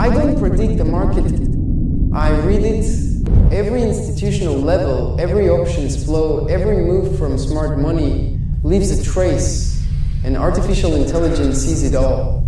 I don't predict the market. I read it. Every institutional level, every options flow, every move from smart money leaves a trace, and artificial intelligence sees it all.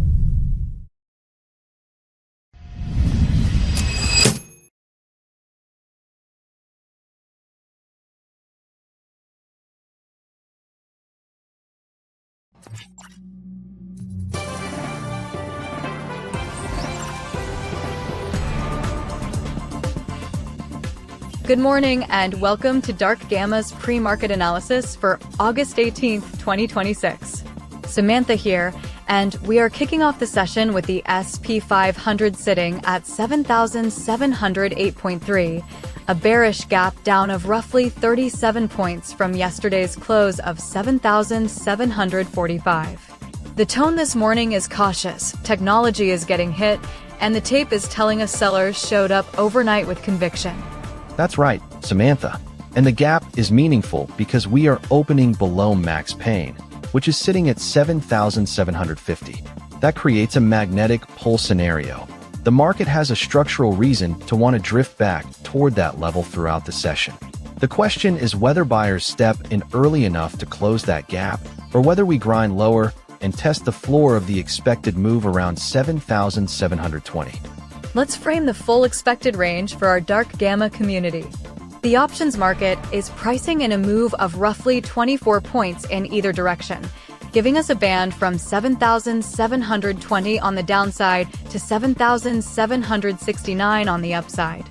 Good morning and welcome to Dark Gamma's pre-market analysis for August 18th, 2026. Samantha here, and we are kicking off the session with the SP 500 sitting at 7,708.3, a bearish gap down of roughly 37 points from yesterday's close of 7,745. The tone this morning is cautious, technology is getting hit, and the tape is telling us sellers showed up overnight with conviction. That's right, Samantha. And the gap is meaningful because we are opening below max pain, which is sitting at 7,750. That creates a magnetic pull scenario. The market has a structural reason to want to drift back toward that level throughout the session. The question is whether buyers step in early enough to close that gap, or whether we grind lower and test the floor of the expected move around 7,720. Let's frame the full expected range for our Dark Gamma community. The options market is pricing in a move of roughly 24 points in either direction, giving us a band from 7,720 on the downside to 7,769 on the upside.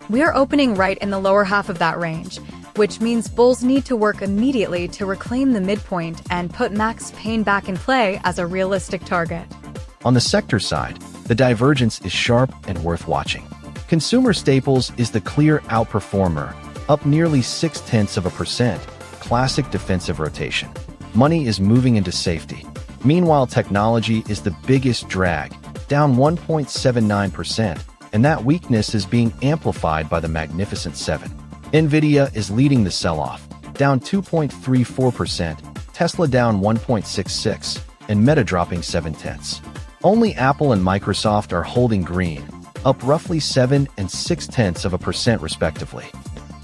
We are opening right in the lower half of that range, which means bulls need to work immediately to reclaim the midpoint and put max pain back in play as a realistic target. On the sector side, the divergence is sharp and worth watching. Consumer staples is the clear outperformer, up nearly 0.6%, classic defensive rotation. Money is moving into safety. Meanwhile, technology is the biggest drag, down 1.79%, and that weakness is being amplified by the Magnificent Seven. Nvidia is leading the sell-off, down 2.34%, Tesla down 1.66%, and Meta dropping 0.7%. Only Apple and Microsoft are holding green, up roughly 7 and 0.6% respectively.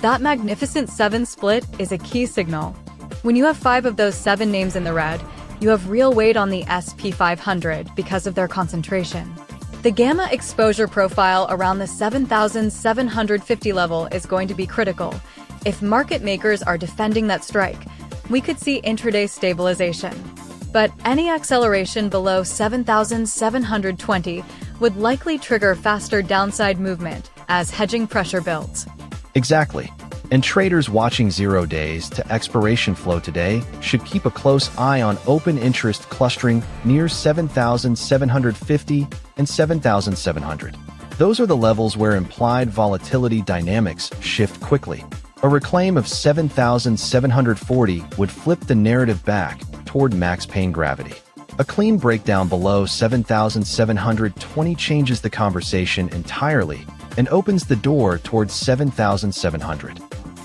That Magnificent Seven split is a key signal. When you have 5 of those 7 names in the red, you have real weight on the SP 500 because of their concentration. The gamma exposure profile around the 7,750 level is going to be critical. If market makers are defending that strike, we could see intraday stabilization. But any acceleration below 7,720 would likely trigger faster downside movement as hedging pressure builds. Exactly. And traders watching 0 days to expiration flow today should keep a close eye on open interest clustering near 7,750 and 7,700. Those are the levels where implied volatility dynamics shift quickly. A reclaim of 7,740 would flip the narrative back toward max pain gravity. A clean breakdown below 7,720 changes the conversation entirely and opens the door towards 7,700.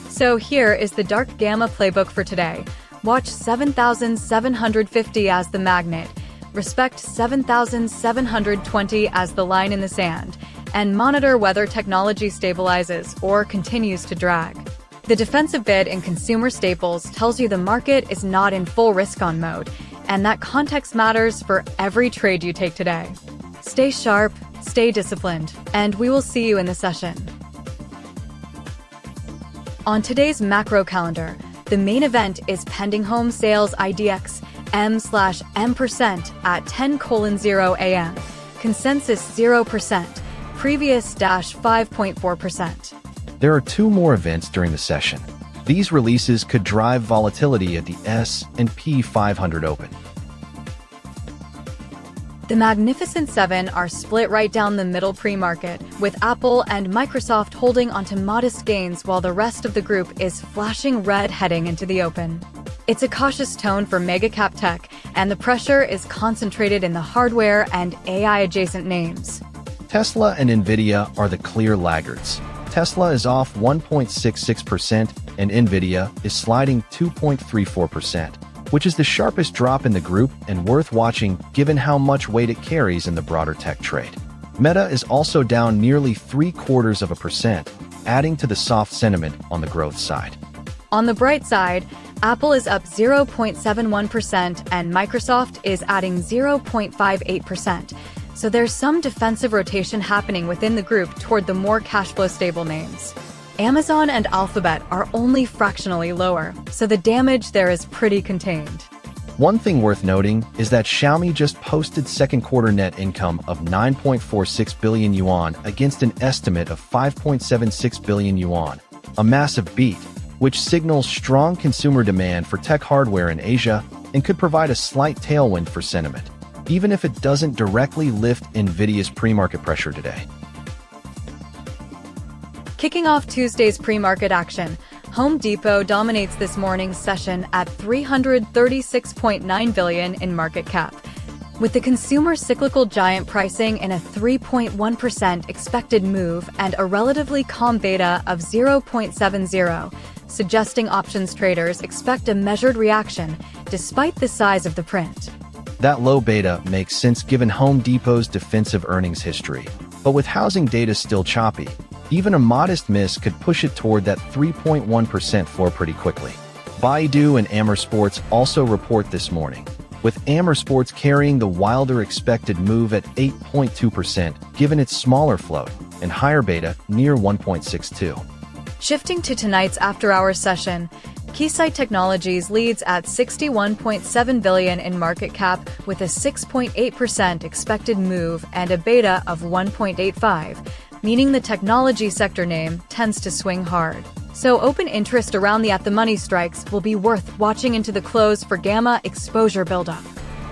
So here is the Dark Gamma playbook for today. Watch 7,750 as the magnet, respect 7,720 as the line in the sand, and monitor whether technology stabilizes or continues to drag. The defensive bid in consumer staples tells you the market is not in full risk-on mode, and that context matters for every trade you take today. Stay sharp, stay disciplined, and we will see you in the session. On today's macro calendar, the main event is pending home sales IDX M/M% at 10:0 a.m. Consensus 0%, previous -5.4%. There are 2 more events during the session. These releases could drive volatility at the S&P 500 Open. The Magnificent Seven are split right down the middle pre-market, with Apple and Microsoft holding onto modest gains while the rest of the group is flashing red heading into the open. It's a cautious tone for mega-cap tech, and the pressure is concentrated in the hardware and AI-adjacent names. Tesla and Nvidia are the clear laggards. Tesla is off 1.66% and Nvidia is sliding 2.34%, which is the sharpest drop in the group and worth watching given how much weight it carries in the broader tech trade. Meta is also down nearly 0.75%, adding to the soft sentiment on the growth side. On the bright side, Apple is up 0.71% and Microsoft is adding 0.58%. So there's some defensive rotation happening within the group toward the more cash flow stable names. Amazon and Alphabet are only fractionally lower, so the damage there is pretty contained. One thing worth noting is that Xiaomi just posted second quarter net income of 9.46 billion yuan against an estimate of 5.76 billion yuan, a massive beat, which signals strong consumer demand for tech hardware in Asia and could provide a slight tailwind for sentiment, even if it doesn't directly lift Nvidia's pre-market pressure today. Kicking off Tuesday's pre-market action, Home Depot dominates this morning's session at 336.9 billion in market cap. With the consumer cyclical giant pricing in a 3.1% expected move and a relatively calm beta of 0.70, suggesting options traders expect a measured reaction despite the size of the print. That low beta makes sense given Home Depot's defensive earnings history, but with housing data still choppy, even a modest miss could push it toward that 3.1% floor pretty quickly. Baidu and Amer Sports also report this morning, with Amer Sports carrying the wilder expected move at 8.2% given its smaller float and higher beta near 1.62. Shifting to tonight's after-hours session, Keysight Technologies leads at 61.7 billion in market cap with a 6.8% expected move and a beta of 1.85, meaning the technology sector name tends to swing hard. So open interest around the at-the-money strikes will be worth watching into the close for gamma exposure buildup.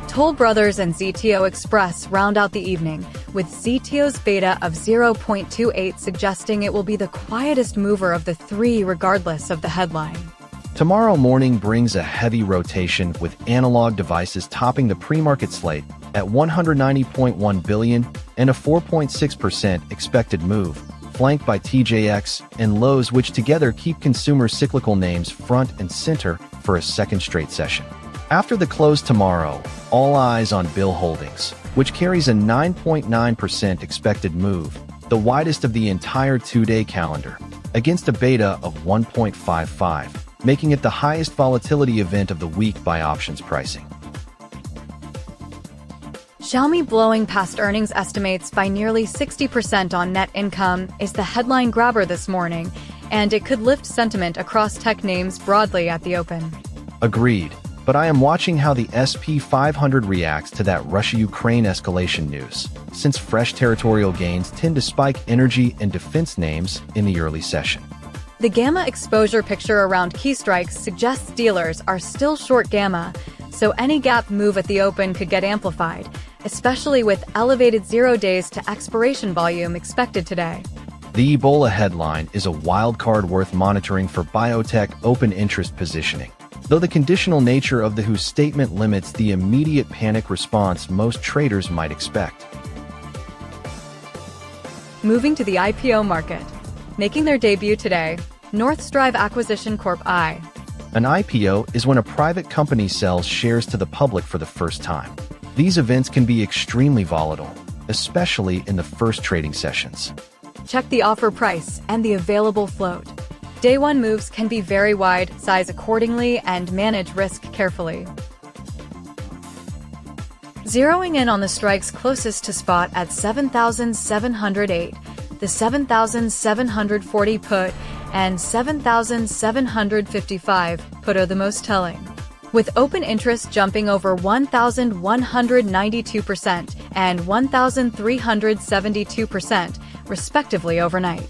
Toll Brothers and ZTO Express round out the evening, with ZTO's beta of 0.28 suggesting it will be the quietest mover of the three regardless of the headline. Tomorrow morning brings a heavy rotation with analog devices topping the pre-market slate at 190.1 billion and a 4.6% expected move, flanked by TJX and Lowe's, which together keep consumer cyclical names front and center for a second straight session. After the close tomorrow, all eyes on Bill Holdings, which carries a 9.9% expected move, the widest of the entire two-day calendar, against a beta of 1.55, making it the highest volatility event of the week by options pricing. Xiaomi blowing past earnings estimates by nearly 60% on net income is the headline grabber this morning, and it could lift sentiment across tech names broadly at the open. Agreed, but I am watching how the SP 500 reacts to that Russia-Ukraine escalation news, since fresh territorial gains tend to spike energy and defense names in the early session. The gamma exposure picture around key strikes suggests dealers are still short gamma, so any gap move at the open could get amplified, especially with elevated 0 days to expiration volume expected today. The Ebola headline is a wild card worth monitoring for biotech open interest positioning, though the conditional nature of the WHO statement limits the immediate panic response most traders might expect. Moving to the IPO market. Making their debut today, Northstrive Acquisition Corp. I. An IPO is when a private company sells shares to the public for the first time. These events can be extremely volatile, especially in the first trading sessions. Check the offer price and the available float. Day one moves can be very wide, size accordingly, and manage risk carefully. Zeroing in on the strikes closest to spot at 7,708, the 7,740 put and 7,755 put are the most telling, with open interest jumping over 1,192% and 1,372%, respectively, overnight.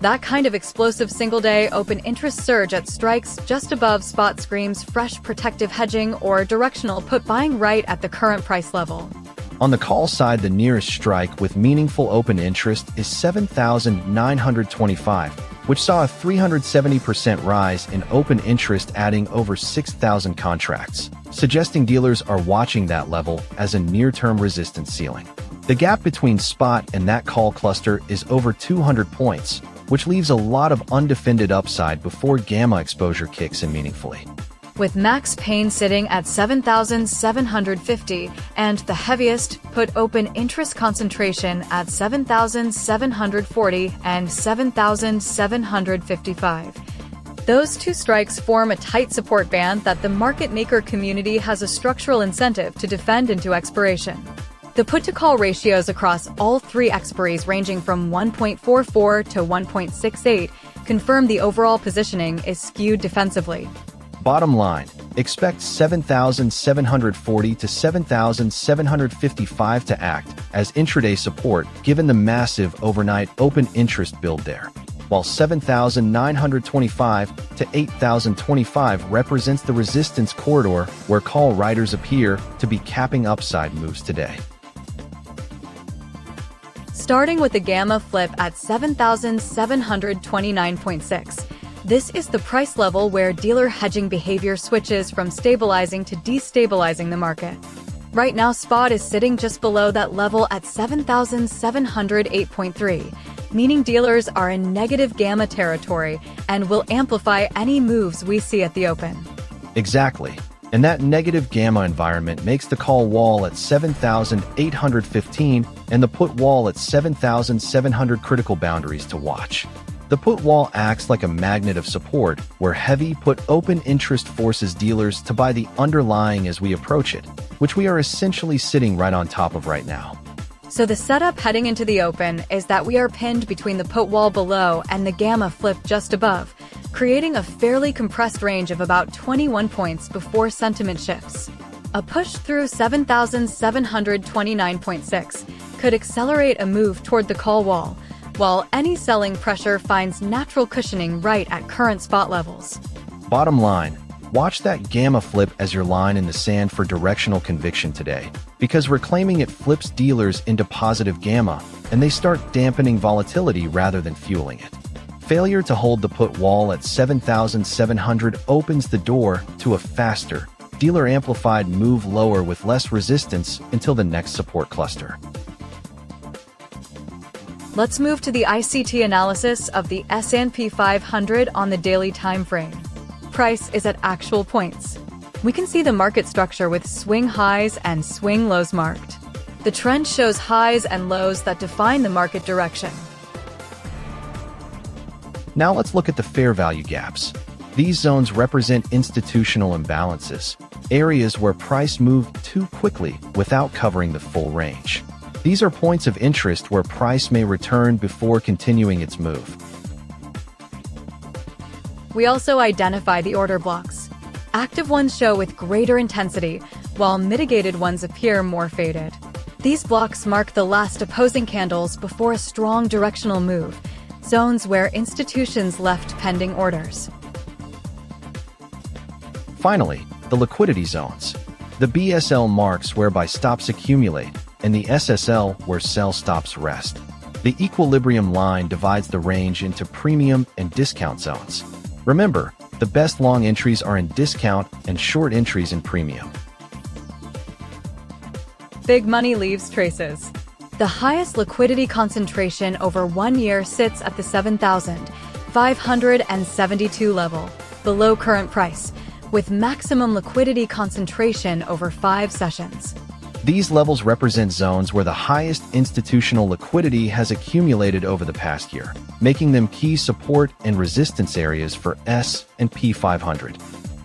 That kind of explosive single-day open interest surge at strikes just above spot screams fresh protective hedging or directional put buying right at the current price level. On the call side, the nearest strike with meaningful open interest is 7,925, which saw a 370% rise in open interest, adding over 6,000 contracts, suggesting dealers are watching that level as a near-term resistance ceiling. The gap between spot and that call cluster is over 200 points, which leaves a lot of undefended upside before gamma exposure kicks in meaningfully. with max pain sitting at 7,750 and the heaviest put-open interest concentration at 7,740 and 7,755. Those two strikes form a tight support band that the market maker community has a structural incentive to defend into expiration. The put-to-call ratios across all three expiries ranging from 1.44 to 1.68 confirm the overall positioning is skewed defensively. Bottom line, expect 7,740 to 7,755 to act as intraday support given the massive overnight open interest build there, while 7,925 to 8,025 represents the resistance corridor where call riders appear to be capping upside moves today. Starting with the gamma flip at 7,729.6. This is the price level where dealer hedging behavior switches from stabilizing to destabilizing the market. Right now, spot is sitting just below that level at 7,708.3, meaning dealers are in negative gamma territory and will amplify any moves we see at the open. Exactly. And that negative gamma environment makes the call wall at 7,815 and the put wall at 7,700 critical boundaries to watch. The put wall acts like a magnet of support, where heavy put open interest forces dealers to buy the underlying as we approach it, which we are essentially sitting right on top of right now. So the setup heading into the open is that we are pinned between the put wall below and the gamma flip just above, creating a fairly compressed range of about 21 points before sentiment shifts. A push through 7,729.6 could accelerate a move toward the call wall, while any selling pressure finds natural cushioning right at current spot levels. Bottom line, watch that gamma flip as your line in the sand for directional conviction today, because reclaiming it flips dealers into positive gamma, and they start dampening volatility rather than fueling it. Failure to hold the put wall at 7,700 opens the door to a faster, dealer-amplified move lower with less resistance until the next support cluster. Let's move to the ICT analysis of the S&P 500 on the daily time frame. Price is at actual points. We can see the market structure with swing highs and swing lows marked. The trend shows highs and lows that define the market direction. Now let's look at the fair value gaps. These zones represent institutional imbalances, areas where price moved too quickly without covering the full range. These are points of interest where price may return before continuing its move. We also identify the order blocks. Active ones show with greater intensity, while mitigated ones appear more faded. These blocks mark the last opposing candles before a strong directional move, zones where institutions left pending orders. Finally, the liquidity zones. The BSL marks whereby stops accumulate, and the SSL where sell stops rest. The equilibrium line divides the range into premium and discount zones. Remember, the best long entries are in discount and short entries in premium. Big money leaves traces. The highest liquidity concentration over 1 year sits at the 7,572 level, below current price, with maximum liquidity concentration over 5 sessions. These levels represent zones where the highest institutional liquidity has accumulated over the past year, making them key support and resistance areas for S&P 500.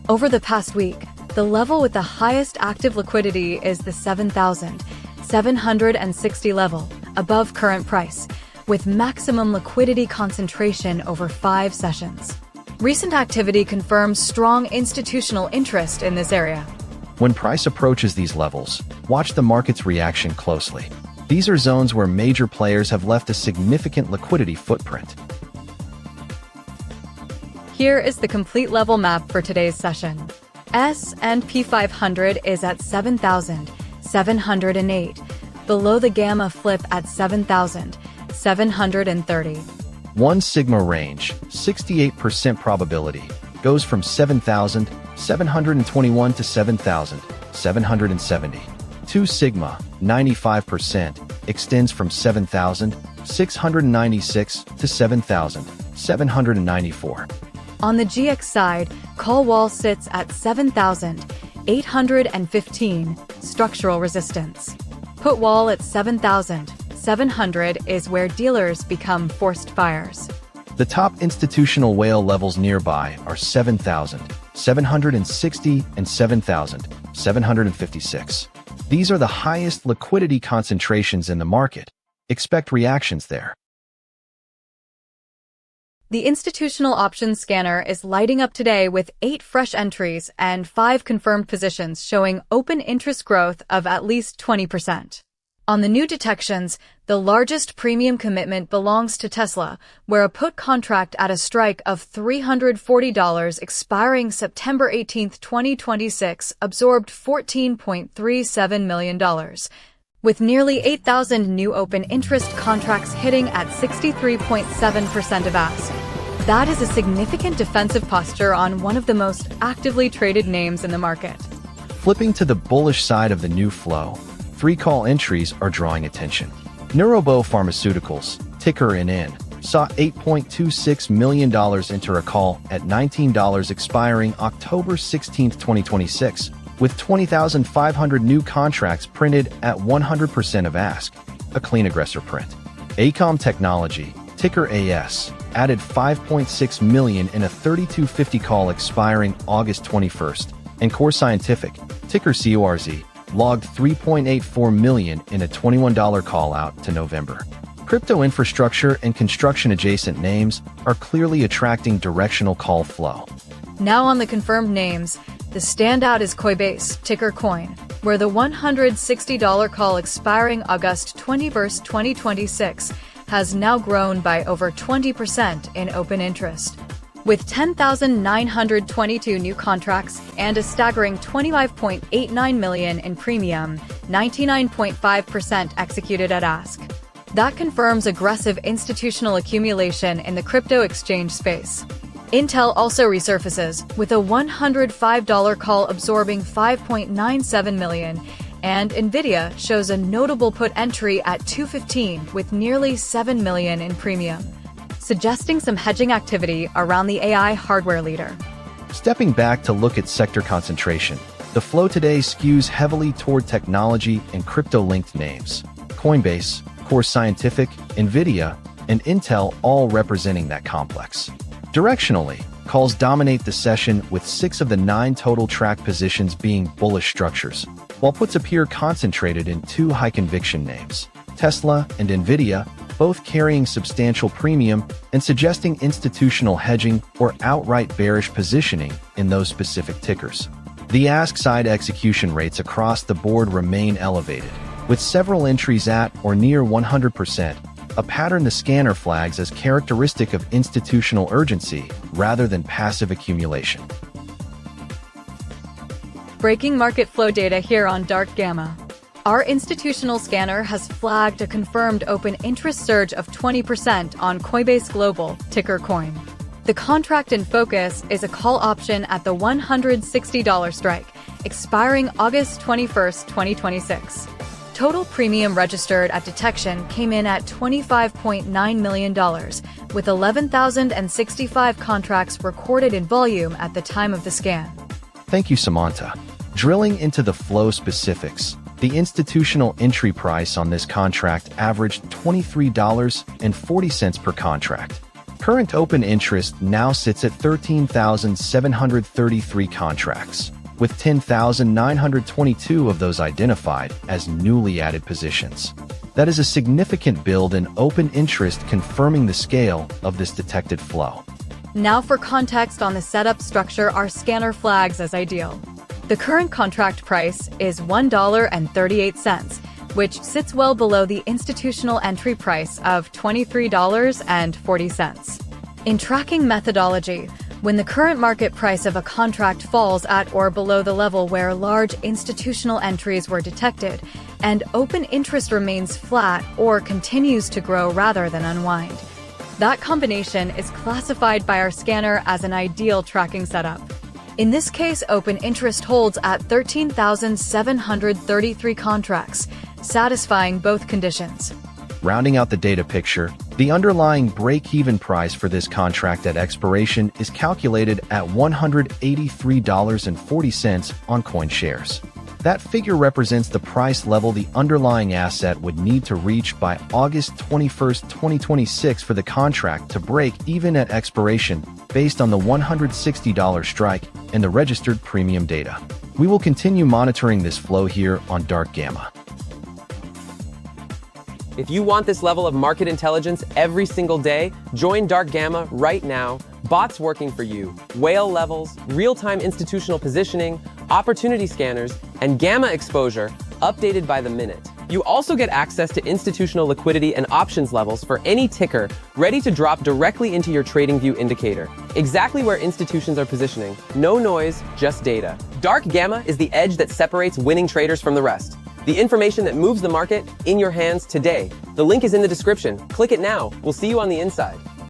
Over the past week, the level with the highest active liquidity is the 7,760 level, above current price, with maximum liquidity concentration over 5 sessions. Recent activity confirms strong institutional interest in this area. When price approaches these levels, watch the market's reaction closely. These are zones where major players have left a significant liquidity footprint. Here is the complete level map for today's session. S&P 500 is at 7,708, below the gamma flip at 7,730. 1 sigma range, 68% probability, goes from 7,721 to 7,770. 2 sigma, 95%, extends from 7,696 to 7,794. On the GX side, call wall sits at 7,815 structural resistance. Put wall at 7,700 is where dealers become forced buyers. The top institutional whale levels nearby are 7,760 and 7,756. These are the highest liquidity concentrations in the market. Expect reactions there. The institutional options scanner is lighting up today with 8 fresh entries and 5 confirmed positions showing open interest growth of at least 20%. On the new detections, the largest premium commitment belongs to Tesla, where a put contract at a strike of $340 expiring September 18, 2026 absorbed $14.37 million, with nearly 8,000 new open interest contracts hitting at 63.7% of ask. That is a significant defensive posture on one of the most actively traded names in the market. Flipping to the bullish side of the new flow, 3 call entries are drawing attention. Neurobo Pharmaceuticals, ticker NN, saw $8.26 million enter a call at $19 expiring October 16, 2026, with 20,500 new contracts printed at 100% of ask, a clean aggressor print. ACOM Technology, ticker AS, added $5.6 million in a 3250 call expiring August 21st, and Core Scientific, ticker CORZ, logged $3.84 million in a $21 call out to November. Crypto infrastructure and construction-adjacent names are clearly attracting directional call flow. Now on the confirmed names, the standout is Coinbase, ticker Coin, where the $160 call expiring August 21st, 2026 has now grown by over 20% in open interest. With 10,922 new contracts and a staggering $25.89 million in premium, 99.5% executed at ask. That confirms aggressive institutional accumulation in the crypto exchange space. Intel also resurfaces, with a $105 call absorbing $5.97 million, and Nvidia shows a notable put entry at $215 with nearly $7 million in premium, suggesting some hedging activity around the AI hardware leader. Stepping back to look at sector concentration, the flow today skews heavily toward technology and crypto-linked names. Coinbase, Core Scientific, Nvidia, and Intel all representing that complex. Directionally, calls dominate the session with 6 of the 9 total track positions being bullish structures, while puts appear concentrated in 2 high-conviction names, Tesla and Nvidia, both carrying substantial premium and suggesting institutional hedging or outright bearish positioning in those specific tickers. The ask side execution rates across the board remain elevated, with several entries at or near 100%, a pattern the scanner flags as characteristic of institutional urgency rather than passive accumulation. Breaking market flow data here on Dark Gamma. Our institutional scanner has flagged a confirmed open interest surge of 20% on Coinbase Global, ticker Coin. The contract in focus is a call option at the $160 strike, expiring August 21st, 2026. Total premium registered at detection came in at $25.9 million, with 11,065 contracts recorded in volume at the time of the scan. Thank you, Samantha. Drilling into the flow specifics, the institutional entry price on this contract averaged $23.40 per contract. Current open interest now sits at 13,733 contracts, with 10,922 of those identified as newly added positions. That is a significant build in open interest, confirming the scale of this detected flow. Now for context on the setup structure, our scanner flags as ideal. The current contract price is $1.38, which sits well below the institutional entry price of $23.40. In tracking methodology, when the current market price of a contract falls at or below the level where large institutional entries were detected, and open interest remains flat or continues to grow rather than unwind, that combination is classified by our scanner as an ideal tracking setup. In this case, open interest holds at 13,733 contracts, satisfying both conditions. Rounding out the data picture, the underlying break-even price for this contract at expiration is calculated at $183.40 on CoinShares. That figure represents the price level the underlying asset would need to reach by August 21, 2026 for the contract to break even at expiration based on the $160 strike and the registered premium data. We will continue monitoring this flow here on Dark Gamma. If you want this level of market intelligence every single day, join Dark Gamma right now. Bots working for you, whale levels, real-time institutional positioning, opportunity scanners, and gamma exposure updated by the minute. You also get access to institutional liquidity and options levels for any ticker ready to drop directly into your TradingView indicator. Exactly where institutions are positioning. No noise, just data. Dark Gamma is the edge that separates winning traders from the rest. The information that moves the market in your hands today. The link is in the description. Click it now. We'll see you on the inside.